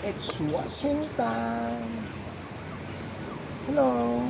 It's washing time. Hello.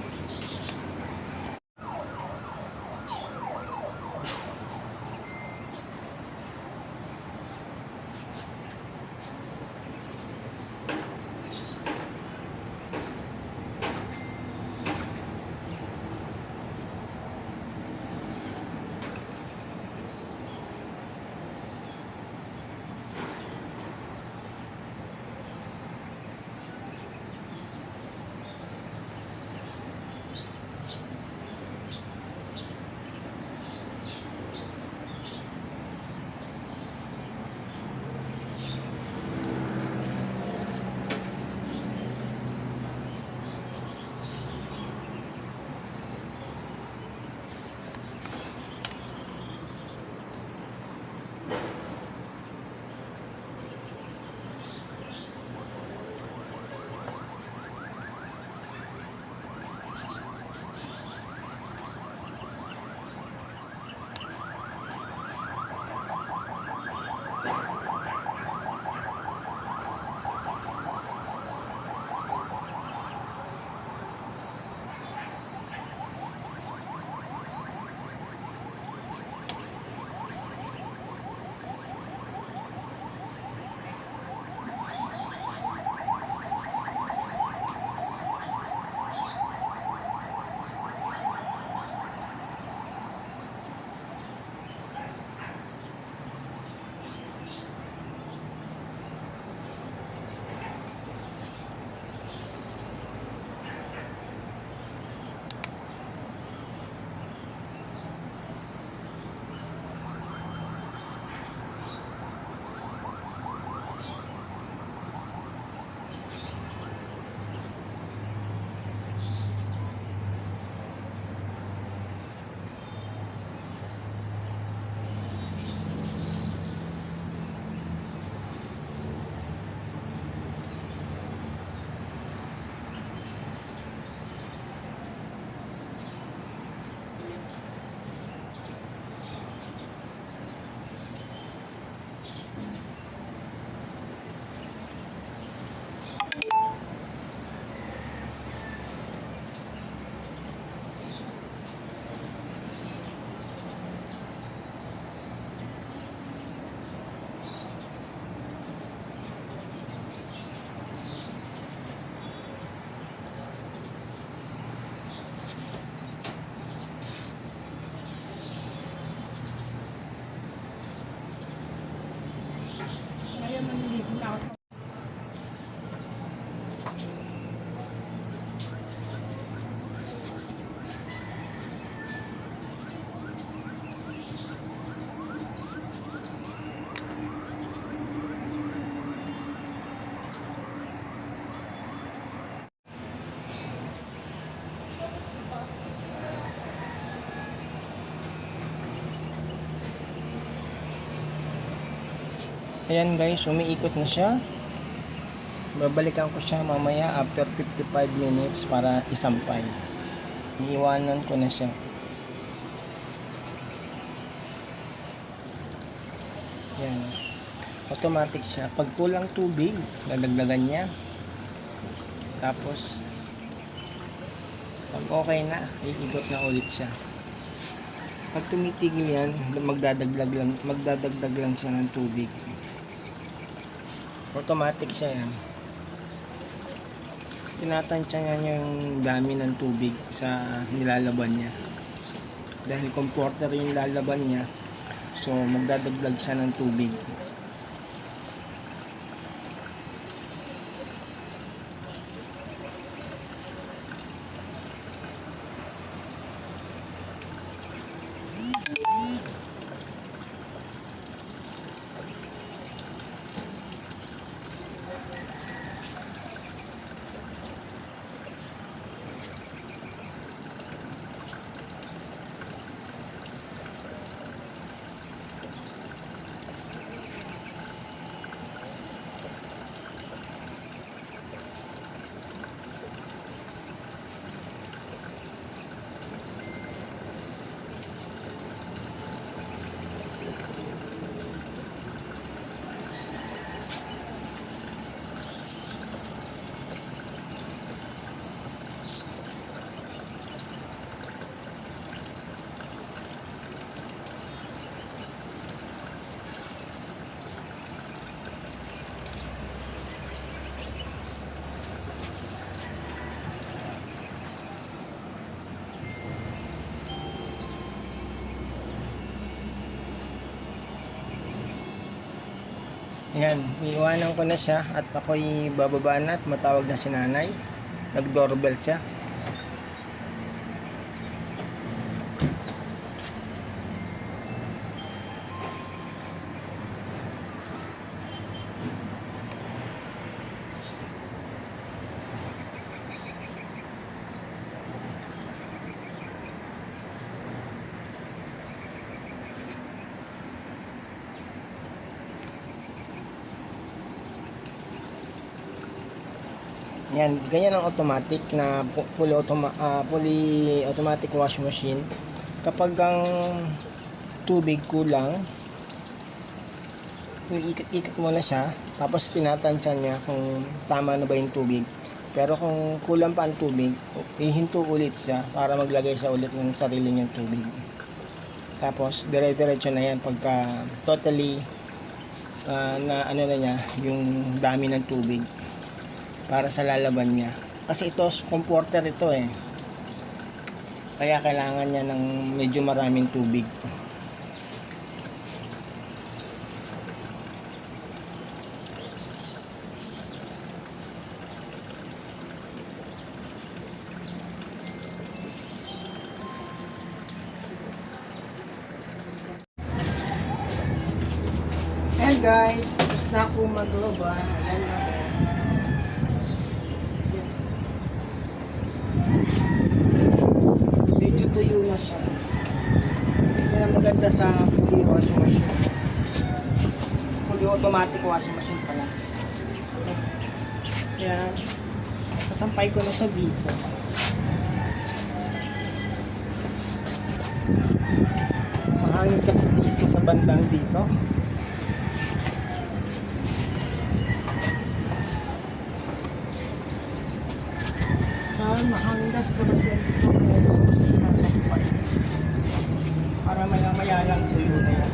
Ngayon, maniligo na ako. Ayan guys, umiikot na siya. Babalikan ko siya mamaya after 55 minutes para isampay. Iiwanan ko na siya. Ayan. Automatic siya. Pag kulang tubig, dadagdagan niya. Tapos, pag okay na, iikot na ulit siya. Pag tumitigil yan, magdadagdag lang siya ng tubig. Automatic siya yan. Tinatansya niya yung dami ng tubig sa nilalaban niya. Dahil comforter yung lalaban niya, so magdadagdag siya ng tubig. Yan, iiwanan ko na siya at ako'y bababa na at matawag na si nanay. Nag-doorbell siya. Yan, ganyan ang automatic na fully automatic wash machine. Kapag ang tubig kulang, iikot mo na siya, tapos tinatansya niya kung tama na ba yung tubig. Pero kung kulang pa ang tubig, ihinto ulit siya para maglagay siya ulit ng sarili niyang tubig. Tapos dire-diretso na yan pagka totally na ano na niya, yung dami ng tubig para sa lalaban niya. Kasi ito, comforter ito eh. Kaya kailangan niya ng medyo maraming tubig. Ayan guys, tapos na ako magloba. Ayan na ako. Medyo tuyo na siya. Ito na maganda sa fully washing machine. Fully automatic washing machine pala. Kaya sasampay ko na sa dito. Mahangin kasi dito sa bandang dito. Mahangin kasi sa bandang dito. Sasampay. Para maya lang tuyo na yan.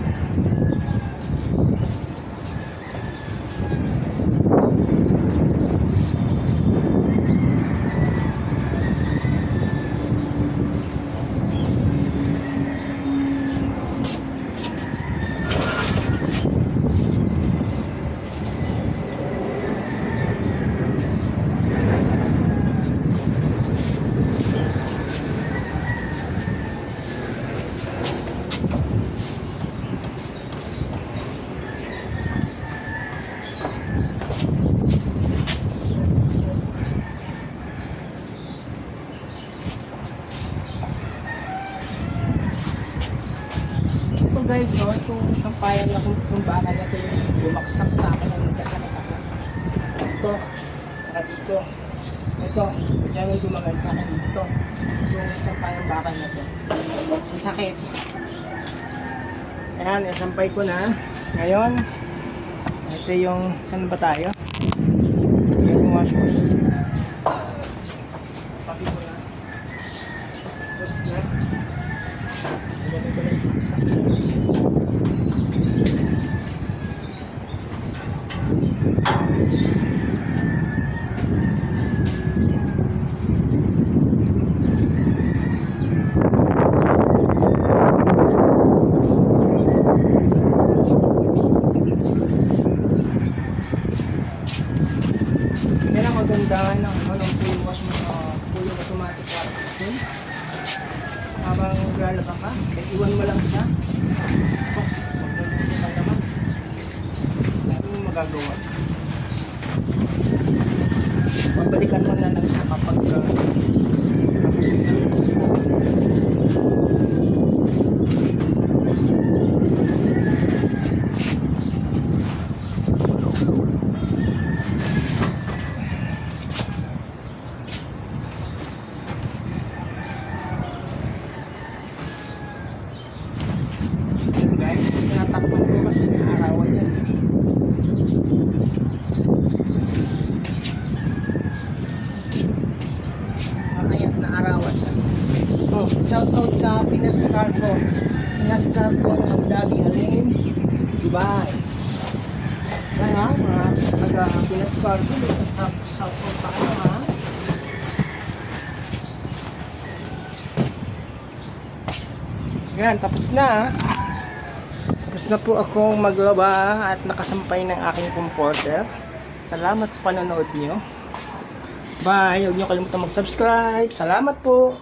Ito guys, no, itong sampayan na kung bakal na ito yung bumaksak sa akin ang nagkasakit ako. Ito, saka dito. Ito, yan ang dumagal sa akin dito. Yung sampayan bakal na ito. Ang sakit. Ayan, isampay ko na. Ngayon, ito yung, saan ba tayo? Yung wash machine. Papi ko na. Tapos na. Ganun ko na isa-isa. Yan ang kagandahan ng full wash mo sa full automatic wash machine. Habang lalaba ka, iwan mo lang siya. Tapos, maglalabas ka naman. Ano yung magagawa? Pabalikan mo na lang sa kapag tapos na. Guys, tinatakpan ko kasi naarawan yan. Makayat na arawan siya. Oh, shout out sa Pinas Cargo. Pinas Cargo ng Dagi Alin, Dubai. Yan ha, mga taga Pinas Cargo. Shout out pa kayo ha. Yan, tapos na ha. Tapos na po akong maglaba at nakasampay ng aking comforter. Salamat sa panonood nyo. Bye! Huwag nyo kalimutan mag-subscribe. Salamat po!